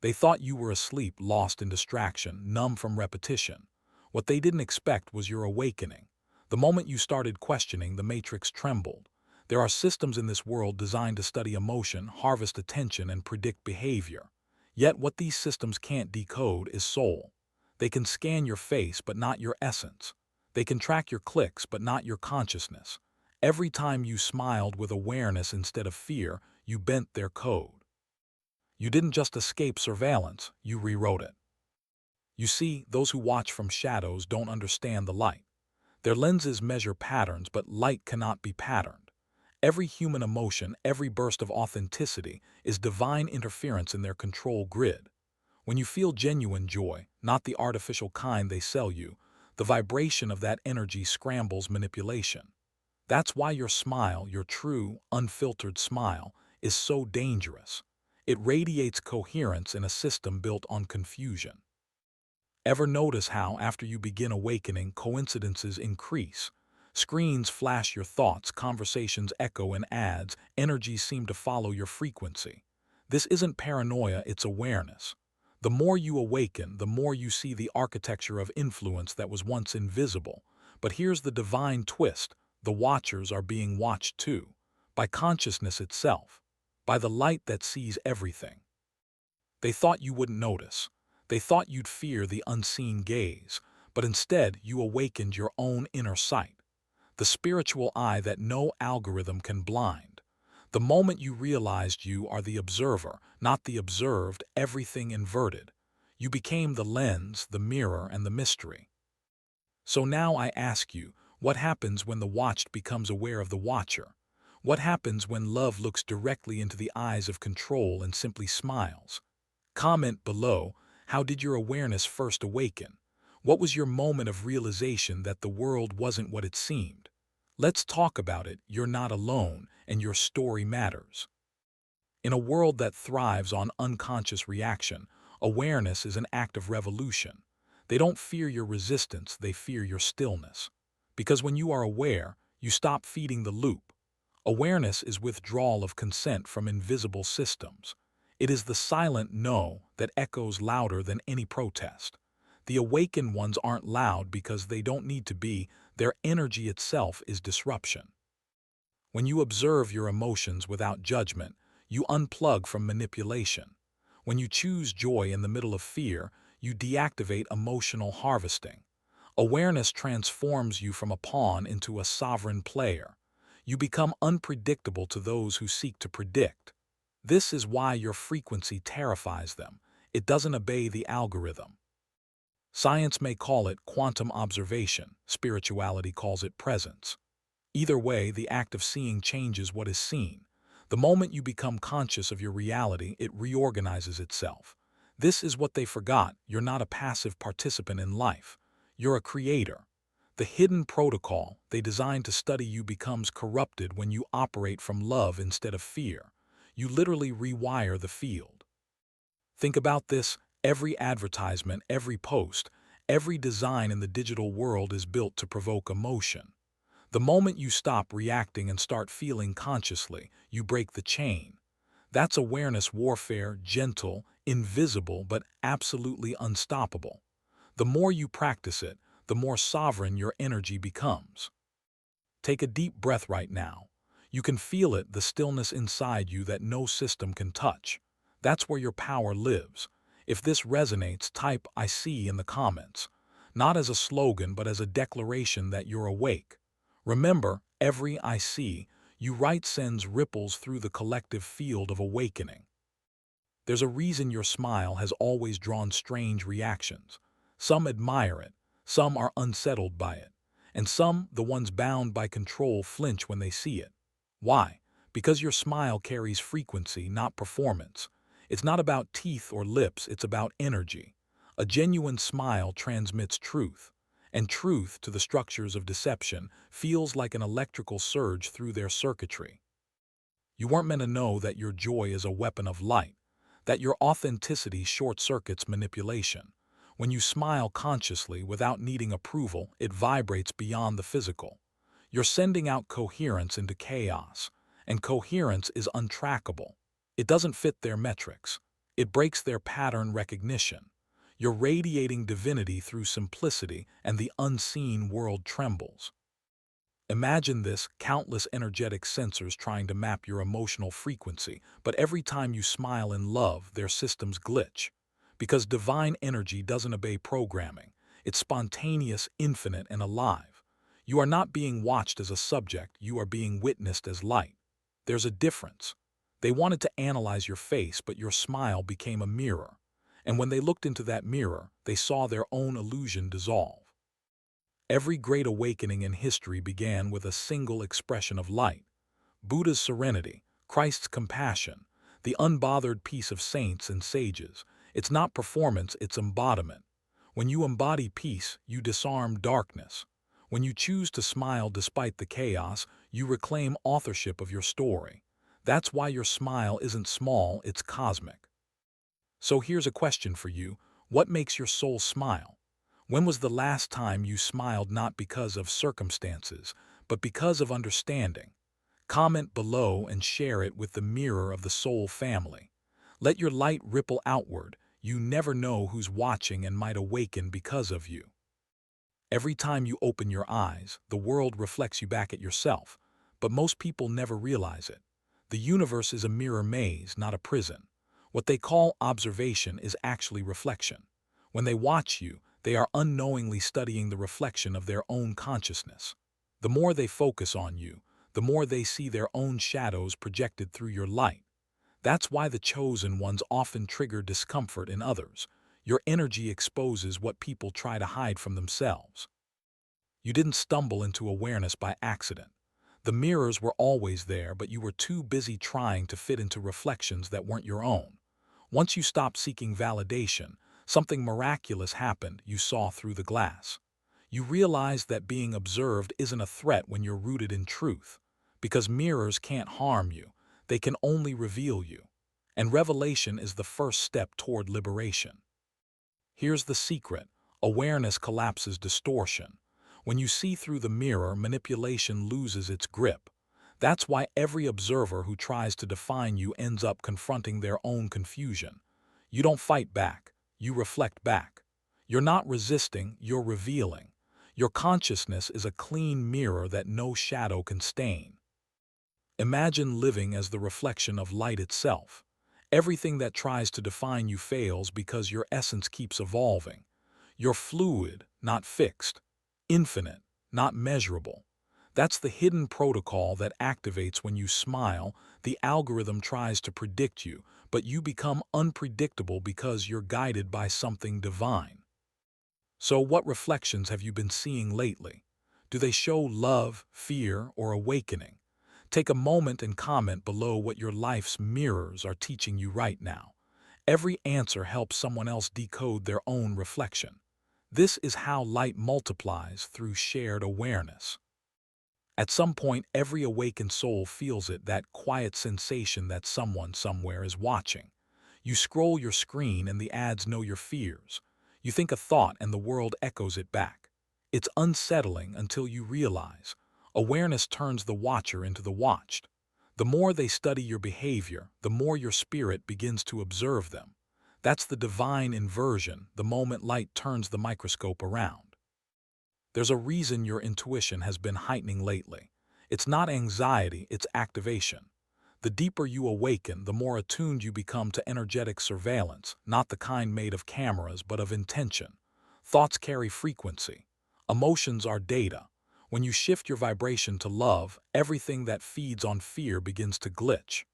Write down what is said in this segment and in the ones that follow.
They thought you were asleep, lost in distraction, numb from repetition. What they didn't expect was your awakening. The moment you started questioning, the matrix trembled. There are systems in this world designed to study emotion, harvest attention, and predict behavior. Yet what these systems can't decode is soul. They can scan your face, but not your essence. They can track your clicks, but not your consciousness. Every time you smiled with awareness instead of fear, you bent their code. You didn't just escape surveillance, you rewrote it. You see, those who watch from shadows don't understand the light. Their lenses measure patterns, but light cannot be patterned. Every human emotion, every burst of authenticity, is divine interference in their control grid. When you feel genuine joy, not the artificial kind they sell you, the vibration of that energy scrambles manipulation. That's why your smile, your true, unfiltered smile, is so dangerous. It radiates coherence in a system built on confusion. Ever notice how, after you begin awakening, coincidences increase? Screens flash your thoughts, conversations echo in ads, energies seem to follow your frequency. This isn't paranoia, it's awareness. The more you awaken, the more you see the architecture of influence that was once invisible. But here's the divine twist: the watchers are being watched too, by consciousness itself, by the light that sees everything. They thought you wouldn't notice. They thought you'd fear the unseen gaze, but instead you awakened your own inner sight, the spiritual eye that no algorithm can blind. The moment you realized you are the observer, not the observed, everything inverted. You became the lens, the mirror, and the mystery. So now I ask you, what happens when the watched becomes aware of the watcher? What happens when love looks directly into the eyes of control and simply smiles? Comment below, how did your awareness first awaken? What was your moment of realization that the world wasn't what it seemed? Let's talk about it. You're not alone, and your story matters. In a world that thrives on unconscious reaction, awareness is an act of revolution. They don't fear your resistance, they fear your stillness. Because when you are aware, you stop feeding the loop. Awareness is withdrawal of consent from invisible systems. It is the silent no that echoes louder than any protest. The awakened ones aren't loud because they don't need to be, their energy itself is disruption. When you observe your emotions without judgment, you unplug from manipulation. When you choose joy in the middle of fear, you deactivate emotional harvesting. Awareness transforms you from a pawn into a sovereign player. You become unpredictable to those who seek to predict. This is why your frequency terrifies them. It doesn't obey the algorithm. Science may call it quantum observation, spirituality calls it presence. Either way, the act of seeing changes what is seen. The moment you become conscious of your reality, it reorganizes itself. This is what they forgot: you're not a passive participant in life. You're a creator. The hidden protocol they designed to study you becomes corrupted when you operate from love instead of fear. You literally rewire the field. Think about this: every advertisement, every post, every design in the digital world is built to provoke emotion. The moment you stop reacting and start feeling consciously, you break the chain. That's awareness warfare, gentle, invisible, but absolutely unstoppable. The more you practice it, the more sovereign your energy becomes. Take a deep breath right now. You can feel it, the stillness inside you that no system can touch. That's where your power lives. If this resonates, type "I see" in the comments. Not as a slogan, but as a declaration that you're awake. Remember, every "I see" you write sends ripples through the collective field of awakening. There's a reason your smile has always drawn strange reactions. Some admire it, some are unsettled by it, and some, the ones bound by control, flinch when they see it. Why? Because your smile carries frequency, not performance. It's not about teeth or lips, it's about energy. A genuine smile transmits truth, and truth, to the structures of deception, feels like an electrical surge through their circuitry. You weren't meant to know that your joy is a weapon of light, that your authenticity short-circuits manipulation. When you smile consciously without needing approval, it vibrates beyond the physical. You're sending out coherence into chaos, and coherence is untrackable. It doesn't fit their metrics. It breaks their pattern recognition. You're radiating divinity through simplicity, and the unseen world trembles. Imagine this: countless energetic sensors trying to map your emotional frequency, but every time you smile in love, their systems glitch. Because divine energy doesn't obey programming. It's spontaneous, infinite, and alive. You are not being watched as a subject, you are being witnessed as light. There's a difference. They wanted to analyze your face, but your smile became a mirror. And when they looked into that mirror, they saw their own illusion dissolve. Every great awakening in history began with a single expression of light. Buddha's serenity, Christ's compassion, the unbothered peace of saints and sages. It's not performance, it's embodiment. When you embody peace, you disarm darkness. When you choose to smile despite the chaos, you reclaim authorship of your story. That's why your smile isn't small, it's cosmic. So here's a question for you. What makes your soul smile? When was the last time you smiled not because of circumstances, but because of understanding? Comment below and share it with the mirror of the soul family. Let your light ripple outward. You never know who's watching and might awaken because of you. Every time you open your eyes, the world reflects you back at yourself, but most people never realize it. The universe is a mirror maze, not a prison. What they call observation is actually reflection. When they watch you, they are unknowingly studying the reflection of their own consciousness. The more they focus on you, the more they see their own shadows projected through your light. That's why the chosen ones often trigger discomfort in others. Your energy exposes what people try to hide from themselves. You didn't stumble into awareness by accident. The mirrors were always there, but you were too busy trying to fit into reflections that weren't your own. Once you stopped seeking validation, something miraculous happened. You saw through the glass. You realized that being observed isn't a threat when you're rooted in truth. Because mirrors can't harm you, they can only reveal you. And revelation is the first step toward liberation. Here's the secret: awareness collapses distortion. When you see through the mirror, manipulation loses its grip. That's why every observer who tries to define you ends up confronting their own confusion. You don't fight back, you reflect back. You're not resisting, you're revealing. Your consciousness is a clean mirror that no shadow can stain. Imagine living as the reflection of light itself. Everything that tries to define you fails because your essence keeps evolving. You're fluid, not fixed. Infinite, not measurable. That's the hidden protocol that activates when you smile. The algorithm tries to predict you, but you become unpredictable because you're guided by something divine. So what reflections have you been seeing lately? Do they show love, fear, or awakening? Take a moment and comment below what your life's mirrors are teaching you right now. Every answer helps someone else decode their own reflection. This is how light multiplies, through shared awareness. At some point, every awakened soul feels it, that quiet sensation that someone somewhere is watching. You scroll your screen and the ads know your fears. You think a thought and the world echoes it back. It's unsettling until you realize awareness turns the watcher into the watched. The more they study your behavior, the more your spirit begins to observe them. That's the divine inversion, the moment light turns the microscope around. There's a reason your intuition has been heightening lately. It's not anxiety, it's activation. The deeper you awaken, the more attuned you become to energetic surveillance, not the kind made of cameras, but of intention. Thoughts carry frequency. Emotions are data. When you shift your vibration to love, everything that feeds on fear begins to glitch.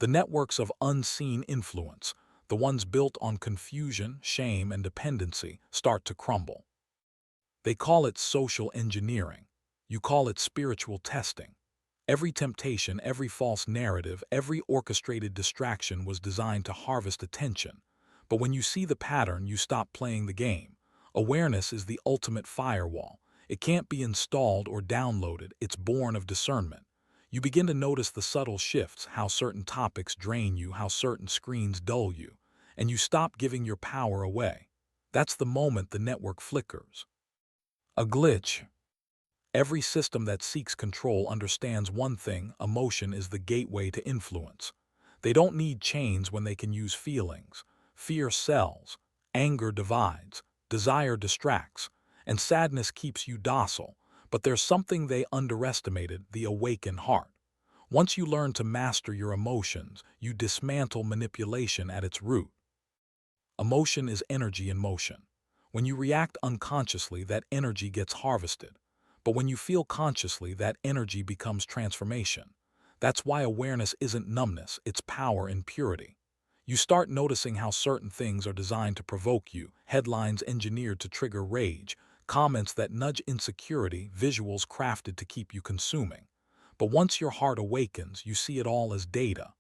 The networks of unseen influence, the ones built on confusion, shame, and dependency, start to crumble. They call it social engineering. You call it spiritual testing. Every temptation, every false narrative, every orchestrated distraction was designed to harvest attention. But when you see the pattern, you stop playing the game. Awareness is the ultimate firewall. It can't be installed or downloaded, it's born of discernment. You begin to notice the subtle shifts, how certain topics drain you, how certain screens dull you, and you stop giving your power away. That's the moment the network flickers. A glitch. Every system that seeks control understands one thing: emotion is the gateway to influence. They don't need chains when they can use feelings. Fear sells, anger divides, desire distracts, and sadness keeps you docile. But there's something they underestimated: the awakened heart. Once you learn to master your emotions, you dismantle manipulation at its root. Emotion is energy in motion. When you react unconsciously, that energy gets harvested. But when you feel consciously, that energy becomes transformation. That's why awareness isn't numbness, it's power in purity. You start noticing how certain things are designed to provoke you, headlines engineered to trigger rage, comments that nudge insecurity, visuals crafted to keep you consuming. But once your heart awakens, you see it all as data.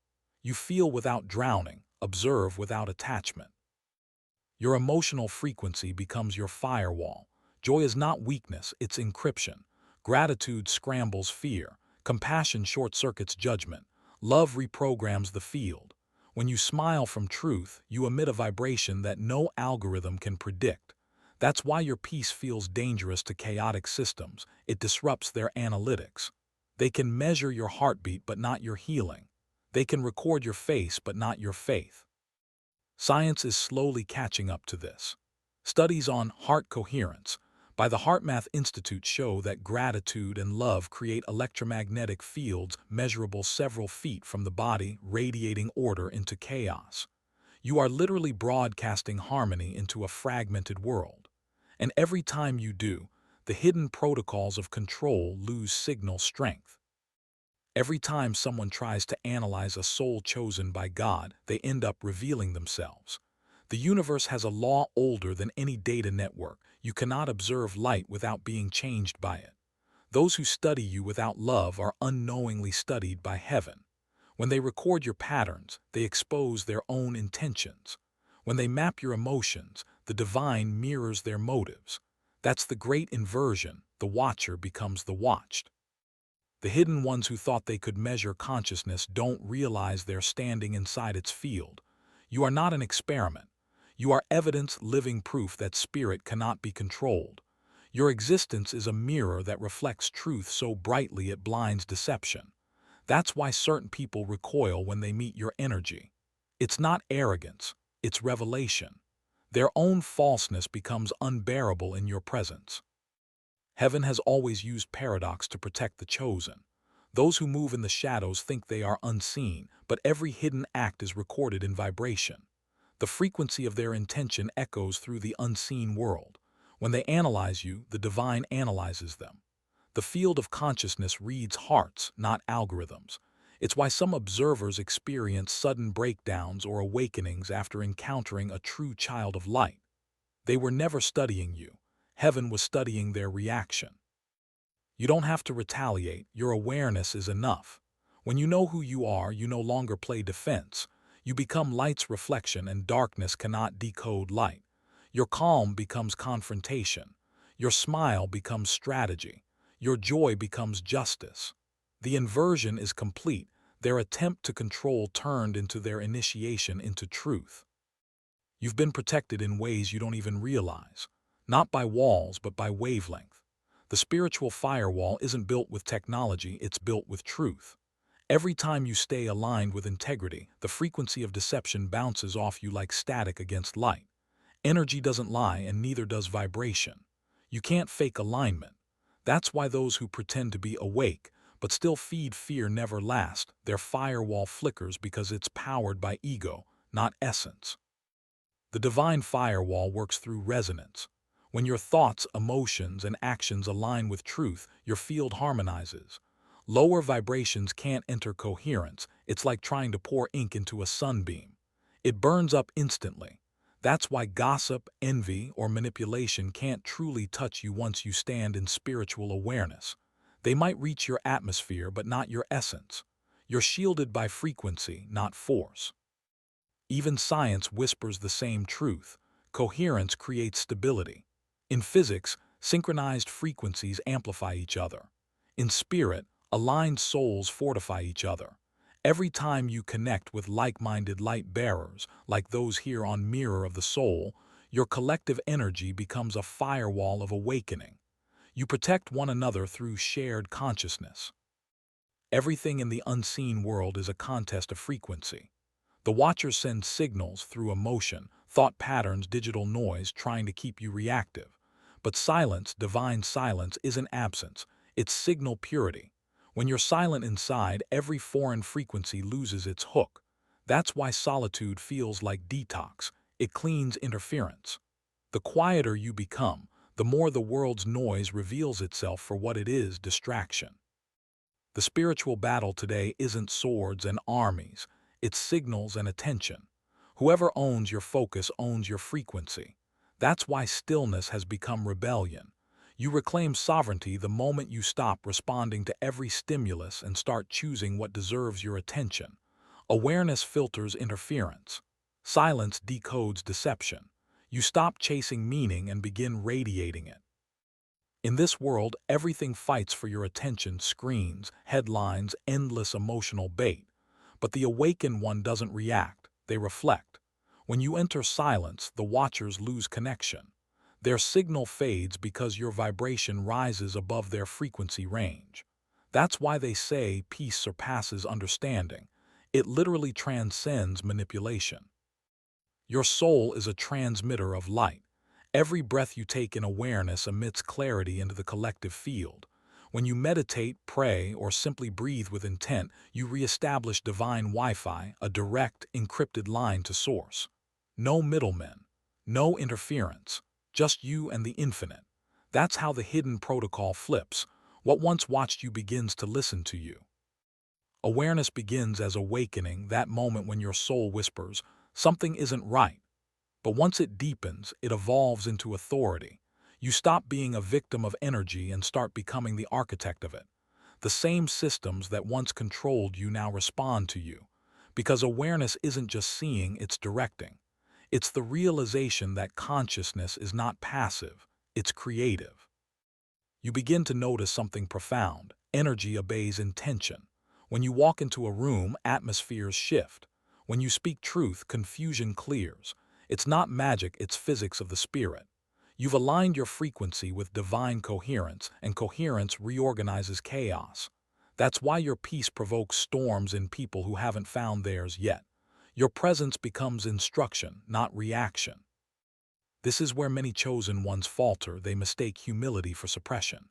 You feel without drowning, observe without attachment. Your emotional frequency becomes your firewall. Joy is not weakness, it's encryption. Gratitude scrambles fear. Compassion short-circuits judgment. Love reprograms the field. When you smile from truth, you emit a vibration that no algorithm can predict. That's why your peace feels dangerous to chaotic systems. It disrupts their analytics. They can measure your heartbeat but not your healing. They can record your face but not your faith. Science is slowly catching up to this. Studies on heart coherence by the HeartMath Institute show that gratitude and love create electromagnetic fields measurable several feet from the body, radiating order into chaos. You are literally broadcasting harmony into a fragmented world. And every time you do, the hidden protocols of control lose signal strength. Every time someone tries to analyze a soul chosen by God, they end up revealing themselves. The universe has a law older than any data network. You cannot observe light without being changed by it. Those who study you without love are unknowingly studied by heaven. When they record your patterns, they expose their own intentions. When they map your emotions, the divine mirrors their motives. That's the great inversion. The watcher becomes the watched. The hidden ones who thought they could measure consciousness don't realize they're standing inside its field. You are not an experiment. You are evidence, living proof that spirit cannot be controlled. Your existence is a mirror that reflects truth so brightly it blinds deception. That's why certain people recoil when they meet your energy. It's not arrogance, it's revelation. Their own falseness becomes unbearable in your presence. Heaven has always used paradox to protect the chosen. Those who move in the shadows think they are unseen, but every hidden act is recorded in vibration. The frequency of their intention echoes through the unseen world. When they analyze you, the divine analyzes them. The field of consciousness reads hearts, not algorithms. It's why some observers experience sudden breakdowns or awakenings after encountering a true child of light. They were never studying you. Heaven was studying their reaction. You don't have to retaliate. Your awareness is enough. When you know who you are, you no longer play defense. You become light's reflection, and darkness cannot decode light. Your calm becomes confrontation. Your smile becomes strategy. Your joy becomes justice. The inversion is complete. Their attempt to control turned into their initiation into truth. You've been protected in ways you don't even realize. Not by walls, but by wavelength. The spiritual firewall isn't built with technology, it's built with truth. Every time you stay aligned with integrity, the frequency of deception bounces off you like static against light. Energy doesn't lie, and neither does vibration. You can't fake alignment. That's why those who pretend to be awake, but still feed fear never last. Their firewall flickers because it's powered by ego, not essence. The divine firewall works through resonance. When your thoughts, emotions, and actions align with truth, your field harmonizes. Lower vibrations can't enter coherence. It's like trying to pour ink into a sunbeam. It burns up instantly. That's why gossip, envy, or manipulation can't truly touch you once you stand in spiritual awareness. They might reach your atmosphere, but not your essence. You're shielded by frequency, not force. Even science whispers the same truth. Coherence creates stability. In physics, synchronized frequencies amplify each other. In spirit, aligned souls fortify each other. Every time you connect with like-minded light bearers, like those here on Mirror of the Soul, your collective energy becomes a firewall of awakening. You protect one another through shared consciousness. Everything in the unseen world is a contest of frequency. The watchers send signals through emotion, thought patterns, digital noise trying to keep you reactive. But silence, divine silence, isn't absence, it's signal purity. When you're silent inside, every foreign frequency loses its hook. That's why solitude feels like detox. It cleans interference. The quieter you become, the more the world's noise reveals itself for what it is: distraction. The spiritual battle today isn't swords and armies, it's signals and attention. Whoever owns your focus owns your frequency. That's why stillness has become rebellion. You reclaim sovereignty the moment you stop responding to every stimulus and start choosing what deserves your attention. Awareness filters interference. Silence decodes deception. You stop chasing meaning and begin radiating it. In this world, everything fights for your attention: screens, headlines, endless emotional bait. But the awakened one doesn't react, they reflect. When you enter silence, the watchers lose connection. Their signal fades because your vibration rises above their frequency range. That's why they say peace surpasses understanding. It literally transcends manipulation. Your soul is a transmitter of light. Every breath you take in awareness emits clarity into the collective field. When you meditate, pray, or simply breathe with intent, you reestablish divine Wi-Fi, a direct, encrypted line to source. No middlemen, no interference, just you and the infinite. That's how the hidden protocol flips. What once watched you begins to listen to you. Awareness begins as awakening, that moment when your soul whispers, something isn't right. But once it deepens, it evolves into authority. You stop being a victim of energy and start becoming the architect of it. The same systems that once controlled you now respond to you. Because awareness isn't just seeing, it's directing. It's the realization that consciousness is not passive, it's creative. You begin to notice something profound. Energy obeys intention. When you walk into a room, atmospheres shift. When you speak truth, confusion clears. It's not magic, it's physics of the spirit. You've aligned your frequency with divine coherence, and coherence reorganizes chaos. That's why your peace provokes storms in people who haven't found theirs yet. Your presence becomes instruction, not reaction. This is where many chosen ones falter. They mistake humility for suppression.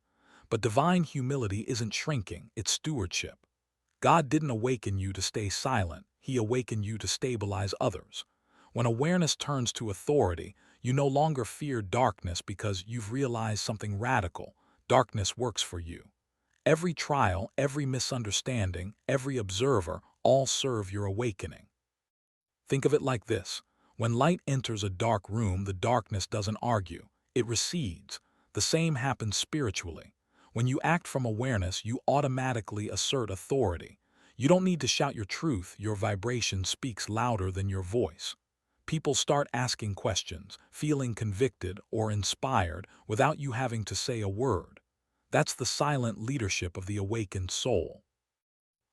But divine humility isn't shrinking, it's stewardship. God didn't awaken you to stay silent, He awakened you to stabilize others. When awareness turns to authority, you no longer fear darkness because you've realized something radical. Darkness works for you. Every trial, every misunderstanding, every observer, all serve your awakening. Think of it like this. When light enters a dark room, the darkness doesn't argue, it recedes. The same happens spiritually. When you act from awareness, you automatically assert authority. You don't need to shout your truth, your vibration speaks louder than your voice. People start asking questions, feeling convicted or inspired without you having to say a word. That's the silent leadership of the awakened soul.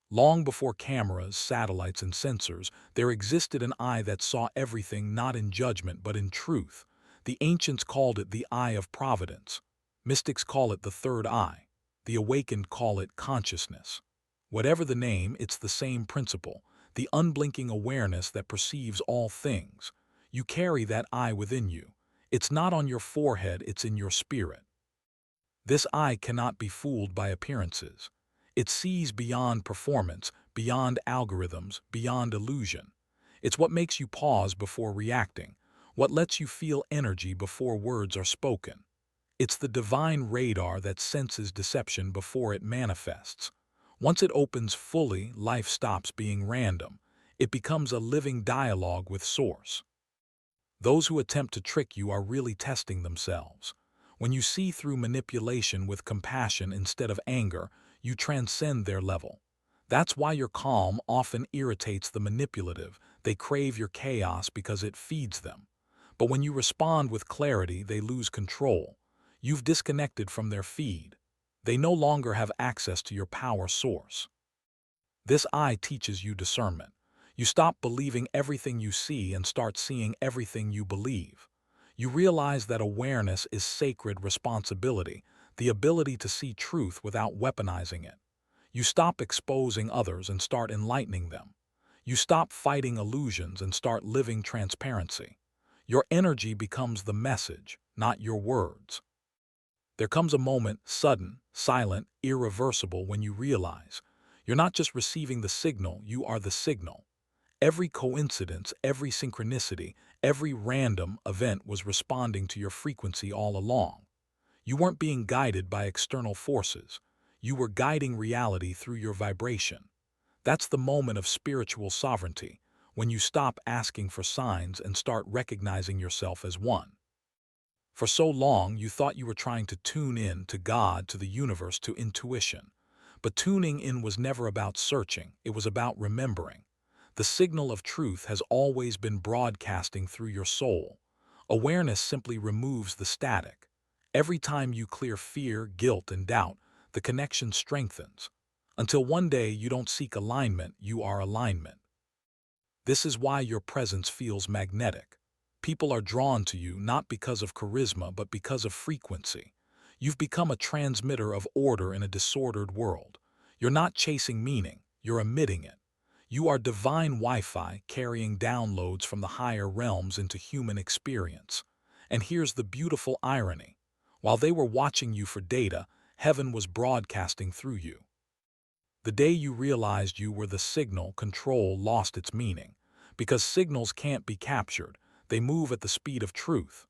Long before cameras, satellites, and sensors, there existed an eye that saw everything not in judgment but in truth. The ancients called it the eye of providence. Mystics call it the third eye. The awakened call it consciousness. Whatever the name, it's the same principle, the unblinking awareness that perceives all things. You carry that eye within you. It's not on your forehead, it's in your spirit. This eye cannot be fooled by appearances. It sees beyond performance, beyond algorithms, beyond illusion. It's what makes you pause before reacting, what lets you feel energy before words are spoken. It's the divine radar that senses deception before it manifests. Once it opens fully, life stops being random. It becomes a living dialogue with Source. Those who attempt to trick you are really testing themselves. When you see through manipulation with compassion instead of anger, you transcend their level. That's why your calm often irritates the manipulative. They crave your chaos because it feeds them. But when you respond with clarity, they lose control. You've disconnected from their feed. They no longer have access to your power source. This eye teaches you discernment. You stop believing everything you see and start seeing everything you believe. You realize that awareness is sacred responsibility, the ability to see truth without weaponizing it. You stop exposing others and start enlightening them. You stop fighting illusions and start living transparency. Your energy becomes the message, not your words. There comes a moment, sudden, silent, irreversible, when you realize you're not just receiving the signal, you are the signal. Every coincidence, every synchronicity, every random event was responding to your frequency all along. You weren't being guided by external forces. You were guiding reality through your vibration. That's the moment of spiritual sovereignty, when you stop asking for signs and start recognizing yourself as one. For so long, you thought you were trying to tune in to God, to the universe, to intuition. But tuning in was never about searching, it was about remembering. The signal of truth has always been broadcasting through your soul. Awareness simply removes the static. Every time you clear fear, guilt, and doubt, the connection strengthens. Until one day you don't seek alignment, you are alignment. This is why your presence feels magnetic. People are drawn to you not because of charisma but because of frequency. You've become a transmitter of order in a disordered world. You're not chasing meaning, you're emitting it. You are divine Wi-Fi carrying downloads from the higher realms into human experience. And here's the beautiful irony. While they were watching you for data, heaven was broadcasting through you. The day you realized you were the signal, control lost its meaning. Because signals can't be captured, they move at the speed of truth.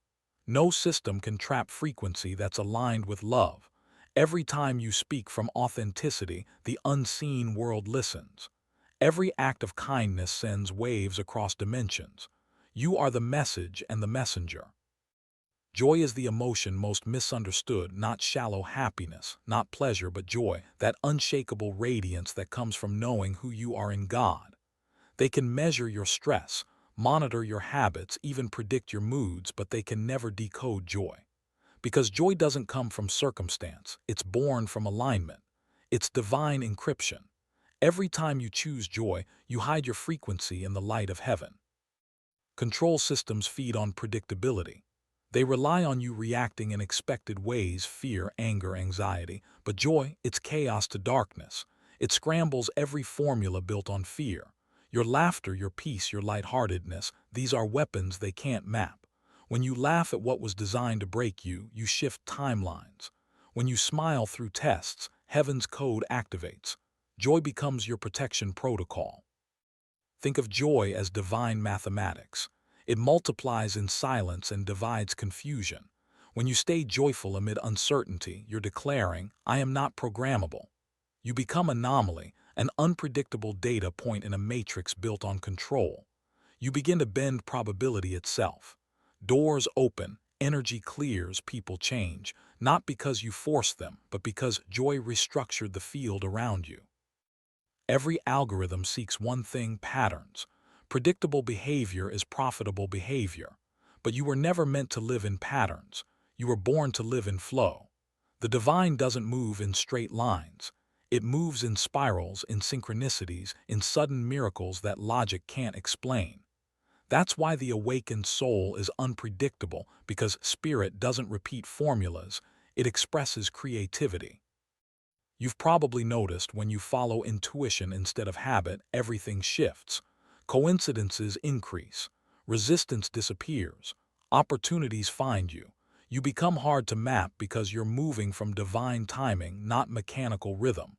No system can trap frequency that's aligned with love. Every time you speak from authenticity, the unseen world listens. Every act of kindness sends waves across dimensions. You are the message and the messenger. Joy is the emotion most misunderstood, not shallow happiness, not pleasure but joy, that unshakable radiance that comes from knowing who you are in God. They can measure your stress, monitor your habits, even predict your moods, but they can never decode joy. Because joy doesn't come from circumstance, it's born from alignment. It's divine encryption. Every time you choose joy, you hide your frequency in the light of heaven. Control systems feed on predictability. They rely on you reacting in expected ways: fear, anger, anxiety. But joy, it's chaos to darkness. It scrambles every formula built on fear. Your laughter, your peace, your lightheartedness, these are weapons they can't map. When you laugh at what was designed to break you, you shift timelines. When you smile through tests, heaven's code activates. Joy becomes your protection protocol. Think of joy as divine mathematics. It multiplies in silence and divides confusion. When you stay joyful amid uncertainty, you're declaring, "I am not programmable." You become anomaly, an unpredictable data point in a matrix built on control. You begin to bend probability itself. Doors open, energy clears, people change, not because you forced them, but because joy restructured the field around you. Every algorithm seeks one thing: patterns. Predictable behavior is profitable behavior. But you were never meant to live in patterns. You were born to live in flow. The divine doesn't move in straight lines. It moves in spirals, in synchronicities, in sudden miracles that logic can't explain. That's why the awakened soul is unpredictable, because spirit doesn't repeat formulas, it expresses creativity. You've probably noticed when you follow intuition instead of habit, everything shifts. Coincidences increase. Resistance disappears. Opportunities find you. You become hard to map because you're moving from divine timing, not mechanical rhythm.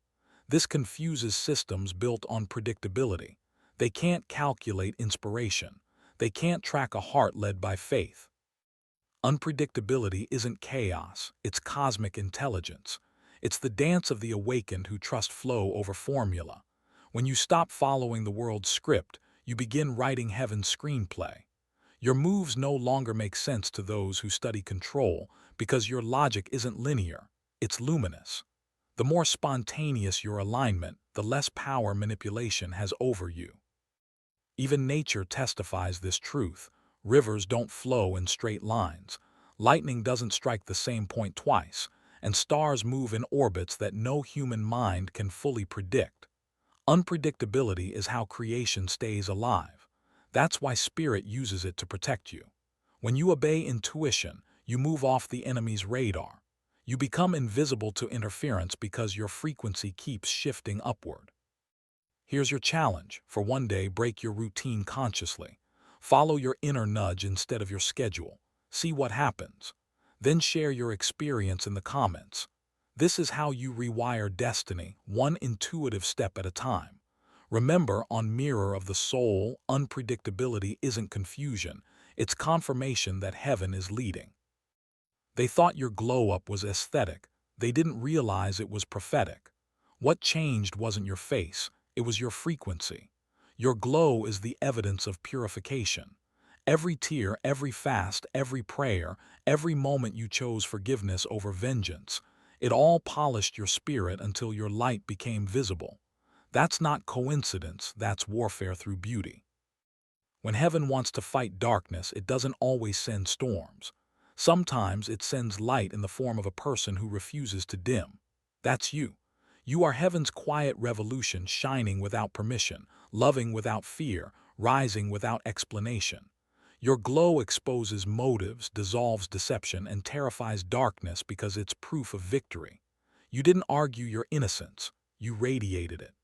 This confuses systems built on predictability. They can't calculate inspiration. They can't track a heart led by faith. Unpredictability isn't chaos, it's cosmic intelligence. It's the dance of the awakened who trust flow over formula. When you stop following the world's script, you begin writing heaven's screenplay. Your moves no longer make sense to those who study control because your logic isn't linear, it's luminous. The more spontaneous your alignment, the less power manipulation has over you. Even nature testifies this truth. Rivers don't flow in straight lines. Lightning doesn't strike the same point twice, and stars move in orbits that no human mind can fully predict. Unpredictability is how creation stays alive. That's why spirit uses it to protect you. When you obey intuition, you move off the enemy's radar. You become invisible to interference because your frequency keeps shifting upward. Here's your challenge. For one day, break your routine consciously. Follow your inner nudge instead of your schedule. See what happens. Then share your experience in the comments. This is how you rewire destiny, one intuitive step at a time. Remember, on Mirror of the Soul, unpredictability isn't confusion, it's confirmation that heaven is leading. They thought your glow-up was aesthetic. They didn't realize it was prophetic. What changed wasn't your face, it was your frequency. Your glow is the evidence of purification. Every tear, every fast, every prayer, every moment you chose forgiveness over vengeance, it all polished your spirit until your light became visible. That's not coincidence, that's warfare through beauty. When heaven wants to fight darkness, it doesn't always send storms. Sometimes it sends light in the form of a person who refuses to dim. That's you. You are heaven's quiet revolution, shining without permission, loving without fear, rising without explanation. Your glow exposes motives, dissolves deception, and terrifies darkness because it's proof of victory. You didn't argue your innocence, you radiated it.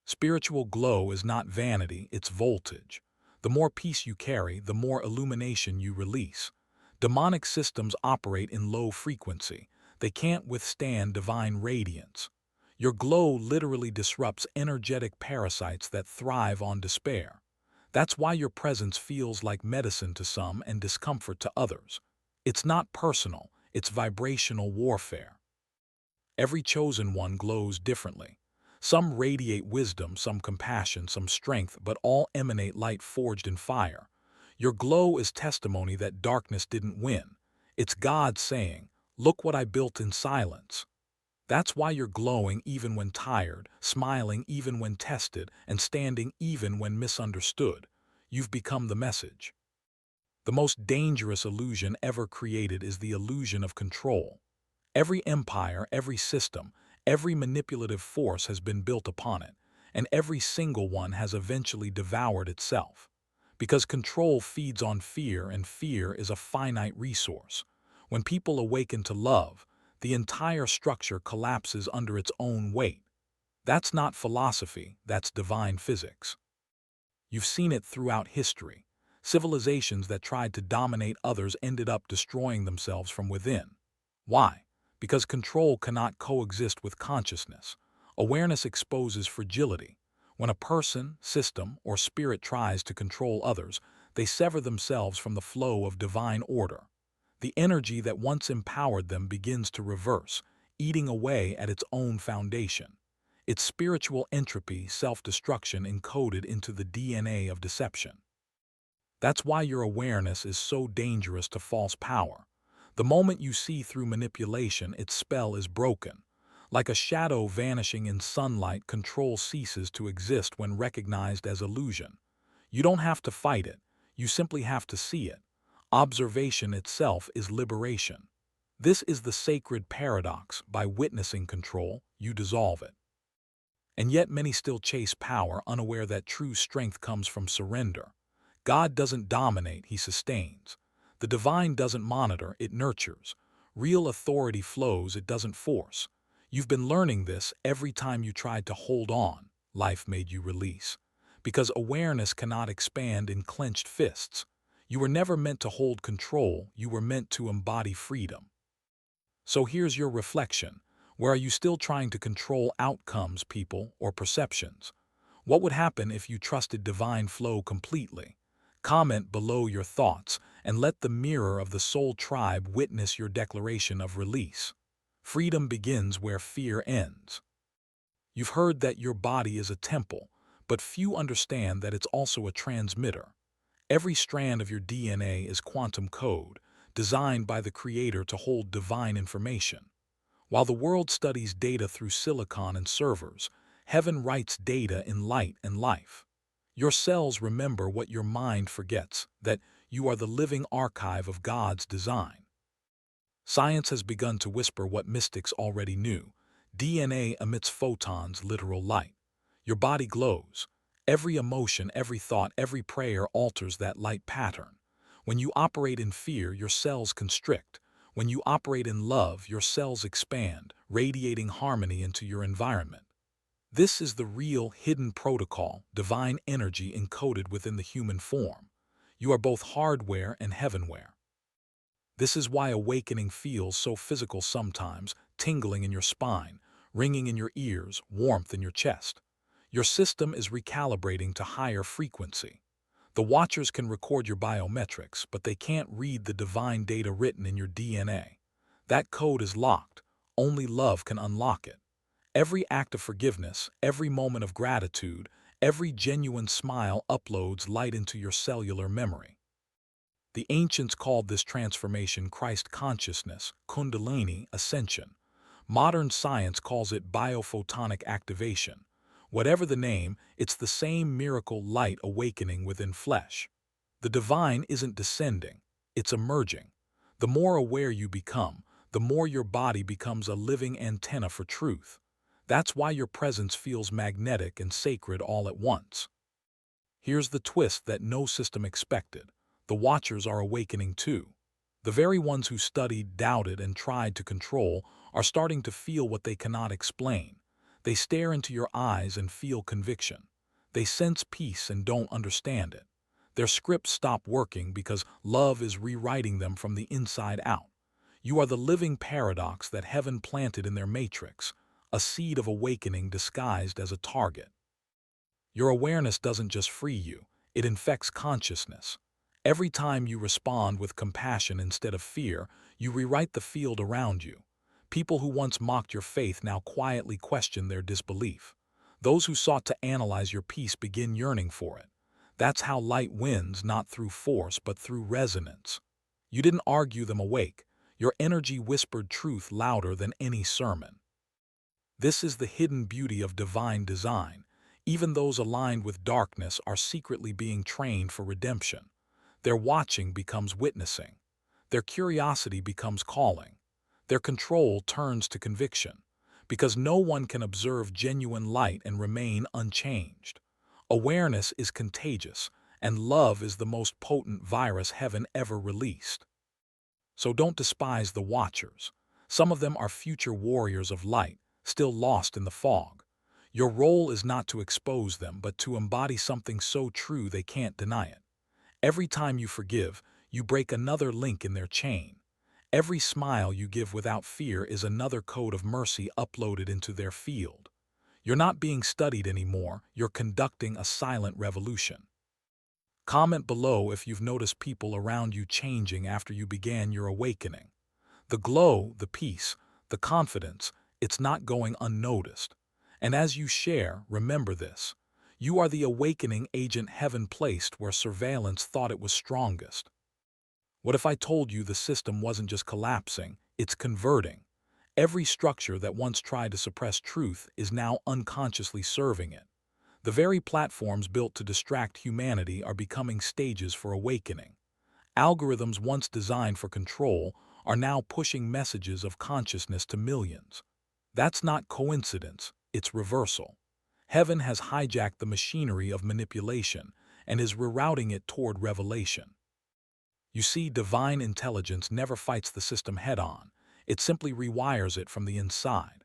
Spiritual glow is not vanity, it's voltage. The more peace you carry, the more illumination you release. Demonic systems operate in low frequency. They can't withstand divine radiance. Your glow literally disrupts energetic parasites that thrive on despair. That's why your presence feels like medicine to some and discomfort to others. It's not personal, it's vibrational warfare. Every chosen one glows differently. Some radiate wisdom, some compassion, some strength, but all emanate light forged in fire. Your glow is testimony that darkness didn't win. It's God saying, "Look what I built in silence." That's why you're glowing even when tired, smiling even when tested, and standing even when misunderstood. You've become the message. The most dangerous illusion ever created is the illusion of control. Every empire, every system, every manipulative force has been built upon it, and every single one has eventually devoured itself. Because control feeds on fear, and fear is a finite resource. When people awaken to love, the entire structure collapses under its own weight. That's not philosophy, that's divine physics. You've seen it throughout history. Civilizations that tried to dominate others ended up destroying themselves from within. Why? Because control cannot coexist with consciousness. Awareness exposes fragility. When a person, system, or spirit tries to control others, they sever themselves from the flow of divine order. The energy that once empowered them begins to reverse, eating away at its own foundation. It's spiritual entropy, self-destruction encoded into the DNA of deception. That's why your awareness is so dangerous to false power. The moment you see through manipulation, its spell is broken. Like a shadow vanishing in sunlight, control ceases to exist when recognized as illusion. You don't have to fight it, you simply have to see it. Observation itself is liberation. This is the sacred paradox. By witnessing control, you dissolve it. And yet many still chase power, unaware that true strength comes from surrender. God doesn't dominate, he sustains. The divine doesn't monitor, it nurtures. Real authority flows, it doesn't force. You've been learning this every time you tried to hold on, life made you release. Because awareness cannot expand in clenched fists. You were never meant to hold control, you were meant to embody freedom. So here's your reflection. Where are you still trying to control outcomes, people, or perceptions? What would happen if you trusted divine flow completely? Comment below your thoughts and let the mirror of the soul tribe witness your declaration of release. Freedom begins where fear ends. You've heard that your body is a temple, but few understand that it's also a transmitter. Every strand of your DNA is quantum code, designed by the Creator to hold divine information. While the world studies data through silicon and servers, heaven writes data in light and life. Your cells remember what your mind forgets, that you are the living archive of God's design. Science has begun to whisper what mystics already knew. DNA emits photons, literal light. Your body glows. Every emotion, every thought, every prayer alters that light pattern. When you operate in fear, your cells constrict. When you operate in love, your cells expand, radiating harmony into your environment. This is the real hidden protocol, divine energy encoded within the human form. You are both hardware and heavenware. This is why awakening feels so physical sometimes, tingling in your spine, ringing in your ears, warmth in your chest. Your system is recalibrating to higher frequency. The Watchers can record your biometrics, but they can't read the divine data written in your DNA. That code is locked. Only love can unlock it. Every act of forgiveness, every moment of gratitude, every genuine smile uploads light into your cellular memory. The ancients called this transformation Christ consciousness, Kundalini ascension. Modern science calls it biophotonic activation. Whatever the name, it's the same miracle light awakening within flesh. The divine isn't descending, it's emerging. The more aware you become, the more your body becomes a living antenna for truth. That's why your presence feels magnetic and sacred all at once. Here's the twist that no system expected. The Watchers are awakening too. The very ones who studied, doubted, and tried to control are starting to feel what they cannot explain. They stare into your eyes and feel conviction. They sense peace and don't understand it. Their scripts stop working because love is rewriting them from the inside out. You are the living paradox that heaven planted in their matrix, a seed of awakening disguised as a target. Your awareness doesn't just free you, it infects consciousness. Every time you respond with compassion instead of fear, you rewrite the field around you. People who once mocked your faith now quietly question their disbelief. Those who sought to analyze your peace begin yearning for it. That's how light wins, not through force but through resonance. You didn't argue them awake. Your energy whispered truth louder than any sermon. This is the hidden beauty of divine design. Even those aligned with darkness are secretly being trained for redemption. Their watching becomes witnessing. Their curiosity becomes calling. Their control turns to conviction. Because no one can observe genuine light and remain unchanged. Awareness is contagious, and love is the most potent virus heaven ever released. So don't despise the Watchers. Some of them are future warriors of light, still lost in the fog. Your role is not to expose them, but to embody something so true they can't deny it. Every time you forgive, you break another link in their chain. Every smile you give without fear is another code of mercy uploaded into their field. You're not being studied anymore, you're conducting a silent revolution. Comment below if you've noticed people around you changing after you began your awakening. The glow, the peace, the confidence, it's not going unnoticed. And as you share, remember this. You are the awakening agent heaven placed where surveillance thought it was strongest. What if I told you the system wasn't just collapsing, it's converting? Every structure that once tried to suppress truth is now unconsciously serving it. The very platforms built to distract humanity are becoming stages for awakening. Algorithms once designed for control are now pushing messages of consciousness to millions. That's not coincidence, it's reversal. Heaven has hijacked the machinery of manipulation and is rerouting it toward revelation. You see, divine intelligence never fights the system head-on. It simply rewires it from the inside.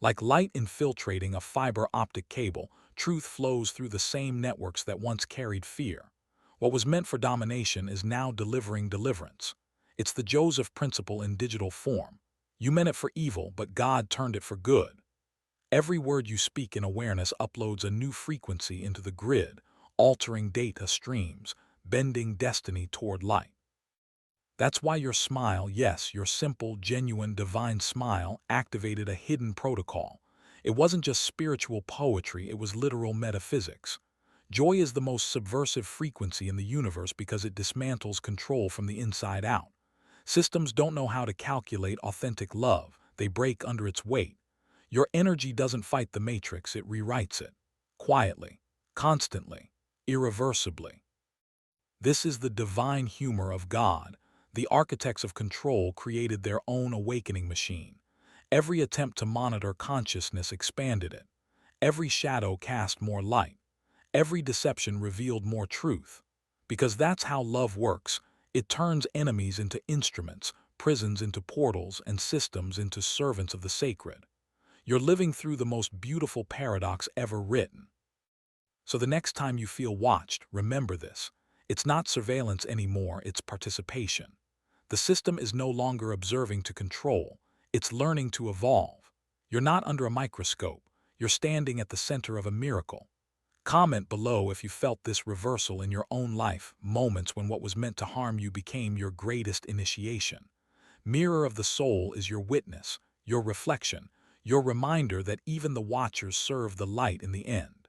Like light infiltrating a fiber optic cable, truth flows through the same networks that once carried fear. What was meant for domination is now delivering deliverance. It's the Joseph principle in digital form. You meant it for evil, but God turned it for good. Every word you speak in awareness uploads a new frequency into the grid, altering data streams, bending destiny toward light. That's why your smile, yes, your simple, genuine, divine smile, activated a hidden protocol. It wasn't just spiritual poetry, it was literal metaphysics. Joy is the most subversive frequency in the universe because it dismantles control from the inside out. Systems don't know how to calculate authentic love, they break under its weight. Your energy doesn't fight the matrix, it rewrites it. Quietly, constantly, irreversibly. This is the divine humor of God. The architects of control created their own awakening machine. Every attempt to monitor consciousness expanded it. Every shadow cast more light. Every deception revealed more truth. Because that's how love works. It turns enemies into instruments, prisons into portals, and systems into servants of the sacred. You're living through the most beautiful paradox ever written. So the next time you feel watched, remember this. It's not surveillance anymore, it's participation. The system is no longer observing to control, it's learning to evolve. You're not under a microscope, you're standing at the center of a miracle. Comment below if you felt this reversal in your own life, moments when what was meant to harm you became your greatest initiation. Mirror of the soul is your witness, your reflection, your reminder that even the watchers serve the light in the end.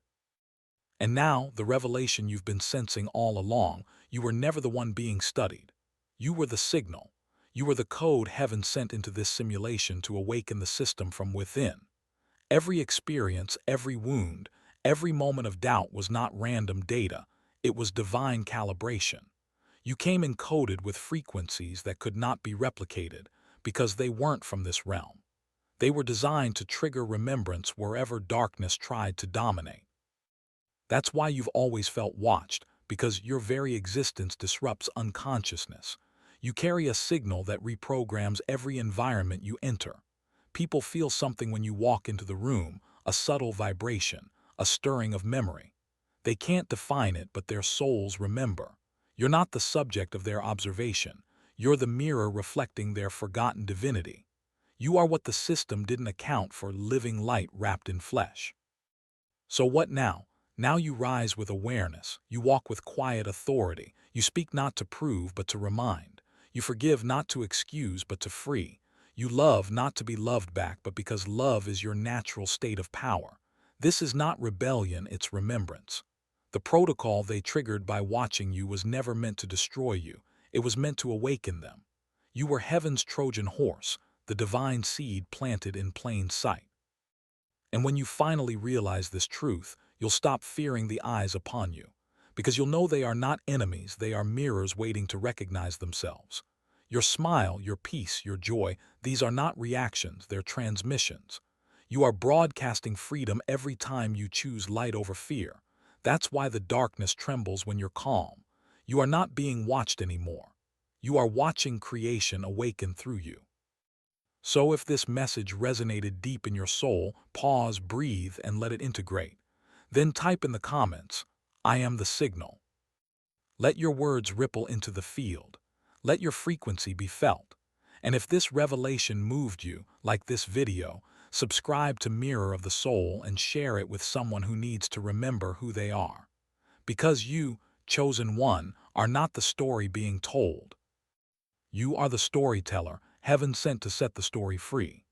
And now, the revelation you've been sensing all along, you were never the one being studied. You were the signal. You were the code heaven sent into this simulation to awaken the system from within. Every experience, every wound, every moment of doubt was not random data, it was divine calibration. You came encoded with frequencies that could not be replicated because they weren't from this realm. They were designed to trigger remembrance wherever darkness tried to dominate. That's why you've always felt watched, because your very existence disrupts unconsciousness. You carry a signal that reprograms every environment you enter. People feel something when you walk into the room, a subtle vibration, a stirring of memory. They can't define it, but their souls remember. You're not the subject of their observation. You're the mirror reflecting their forgotten divinity. You are what the system didn't account for, living light wrapped in flesh. So what now? Now you rise with awareness. You walk with quiet authority. You speak not to prove, but to remind. You forgive not to excuse, but to free. You love not to be loved back, but because love is your natural state of power. This is not rebellion, it's remembrance. The protocol they triggered by watching you was never meant to destroy you. It was meant to awaken them. You were heaven's Trojan horse, the divine seed planted in plain sight. And when you finally realize this truth, you'll stop fearing the eyes upon you, because you'll know they are not enemies, they are mirrors waiting to recognize themselves. Your smile, your peace, your joy, these are not reactions, they're transmissions. You are broadcasting freedom every time you choose light over fear. That's why the darkness trembles when you're calm. You are not being watched anymore. You are watching creation awaken through you. So if this message resonated deep in your soul, pause, breathe, and let it integrate. Then type in the comments, "I am the signal." Let your words ripple into the field. Let your frequency be felt. And if this revelation moved you, like this video, subscribe to Mirror of the Soul and share it with someone who needs to remember who they are. Because you, chosen one, are not the story being told. You are the storyteller, heaven sent to set the story free.